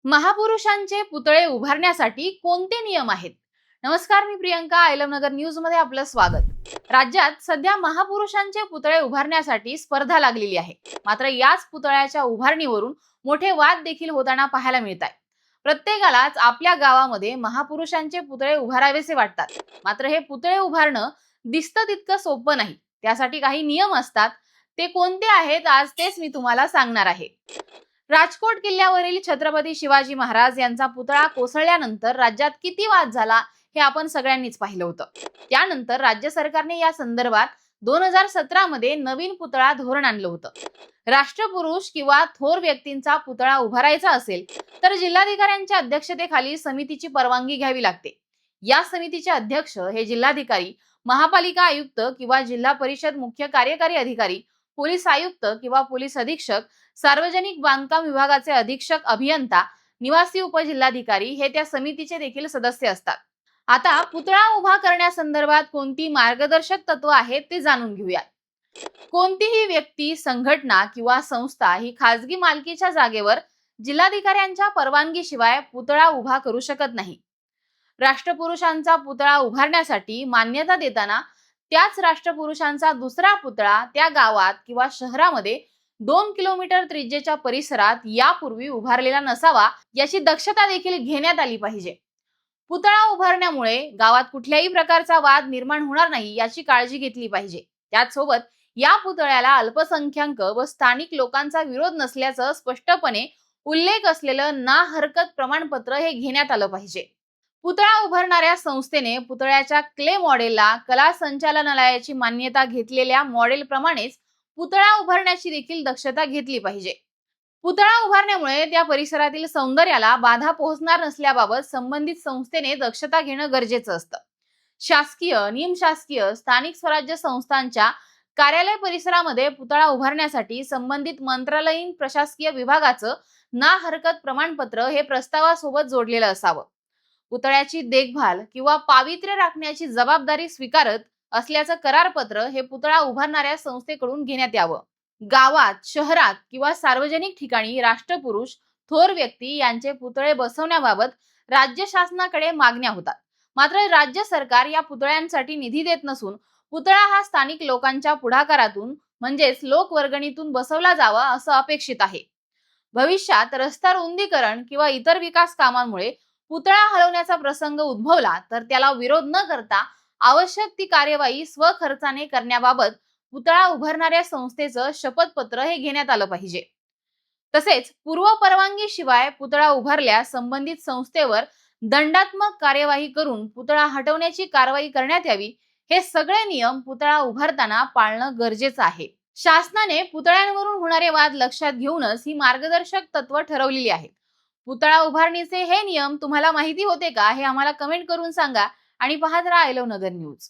महापुरुषांचे पुतळे उभारण्यासाठी कोणते नियम आहेत? नमस्कार, मी प्रियंका. आयलमनगर न्यूज मध्ये आपलं स्वागत. राज्यात सध्या महापुरुषांचे पुतळे उभारण्यासाठी स्पर्धा लागलेली आहे. मात्र याच पुतळ्याच्या उभारणीवरून मोठे वाद देखील होताना पाहायला मिळतात. प्रत्येकालाच आपल्या गावामध्ये महापुरुषांचे पुतळे उभारावेसे वाटतात. मात्र हे पुतळे उभारणं दिसतं तितकं सोपं नाही. त्यासाठी काही नियम असतात. ते कोणते आहेत आज तेच मी तुम्हाला सांगणार आहे. राजकोट किल्ल्यावरील छत्रपती शिवाजी महाराज यांचा पुतळा कोसळल्यानंतर राज्यात किती वाद झाला हे आपण सगळ्यांनीच पाहिलं होतं. त्यानंतर राज्य सरकारने या संदर्भात 2017 मध्ये नवीन पुतळा धोरण आणलं होतं. राष्ट्रपुरुष किंवा थोर व्यक्तींचा पुतळा उभारायचा असेल तर जिल्हाधिकाऱ्यांच्या अध्यक्षतेखाली समितीची परवानगी घ्यावी लागते. या समितीचे अध्यक्ष हे जिल्हाधिकारी, महापालिका आयुक्त किंवा जिल्हा परिषद मुख्य कार्यकारी अधिकारी, पोलीस आयुक्त किंवा पोलीस अधीक्षक, सार्वजनिक बांधकाम विभागाचे अधीक्षक अभियंता, निवासी उपजिल्हाधिकारी हे त्या समितीचे देखील सदस्य असतात. आता पुतळा उभा करण्यासंदर्भात कोणती मार्गदर्शक तत्व आहेत ते जाणून घेऊया. कोणतीही व्यक्ती, संघटना किंवा संस्था ही खासगी मालकीच्या जागेवर जिल्हाधिकाऱ्यांच्या परवानगीशिवाय पुतळा उभा करू शकत नाही. राष्ट्रपुरुषांचा पुतळा उभारण्यासाठी मान्यता देताना त्याच राष्ट्रपुरुषांचा दुसरा पुतळा त्या गावात किंवा शहरामध्ये 2 किलोमीटर त्रिज्येच्या परिसरात यापूर्वी उभारलेला नसावा याची दक्षता देखील घेण्यात आली पाहिजे. पुतळा उभारण्यामुळे गावात कुठल्याही प्रकारचा वाद निर्माण होणार नाही याची काळजी घेतली पाहिजे. त्याचसोबत या पुतळ्याला अल्पसंख्याक व स्थानिक लोकांचा विरोध नसल्याचं स्पष्टपणे उल्लेख असलेलं ना हरकत प्रमाणपत्र हे घेण्यात आलं पाहिजे. पुतळा उभारणाऱ्या संस्थेने पुतळ्याच्या क्ले मॉडेलला कला संचालनालयाची मान्यता घेतलेल्या मॉडेल प्रमाणेच पुतळा उभारण्याची देखील दक्षता घेतली पाहिजे. पुतळा उभारण्यामुळे त्या परिसरातील सौंदर्याला बाधा पोहोचणार नसल्याबाबत संबंधित संस्थेने दक्षता घेणं गरजेचं असतं. शासकीय, निमशासकीय, स्थानिक स्वराज्य संस्थांच्या कार्यालय परिसरामध्ये पुतळा उभारण्यासाठी संबंधित मंत्रालयीन प्रशासकीय विभागाचं ना हरकत प्रमाणपत्र हे प्रस्तावासोबत जोडलेलं असावं. पुतळ्याची देखभाल किंवा पावित्र्य राखण्याची जबाबदारी स्वीकारत असल्याचं करारपत्र हे पुतळा उभारणाऱ्या संस्थेकडून घेण्यात यावं. गावात, शहरात किंवा सार्वजनिक ठिकाणी राष्ट्रपुरुष, थोर व्यक्ती यांचे पुतळे बसवण्याबाबत राज्य शासनाकडे मागण्या होतात. मात्र राज्य सरकार या पुतळ्यांसाठी निधी देत नसून पुतळा हा स्थानिक लोकांच्या पुढाकारातून म्हणजेच लोकवर्गणीतून बसवला जावा असं अपेक्षित आहे. भविष्यात रस्ता रुंदीकरण किंवा इतर विकास कामांमुळे पुतळा हलवण्याचा प्रसंग उद्भवला तर त्याला विरोध न करता आवश्यक ती कार्यवाही स्वखर्चाने करण्याबाबत पुतळा उभारणाऱ्या संस्थेचं शपथपत्र हे घेण्यात आलं पाहिजे. तसेच पूर्व परवानगी शिवाय पुतळा उभारल्यास संबंधित संस्थेवर दंडात्मक कार्यवाही करून पुतळा हटवण्याची कारवाई करण्यात यावी. हे सगळे नियम पुतळा उभारताना पाळणं गरजेचं आहे. शासनाने पुतळ्यांवरून होणारे वाद लक्षात घेऊनच ही मार्गदर्शक तत्व ठरवलेली आहेत. पुतळा उभारणीचे हे नियम तुम्हाला माहिती होते का हे आम्हाला कमेंट करून सांगा आणि पाहत राहा आयलव नगर न्यूज.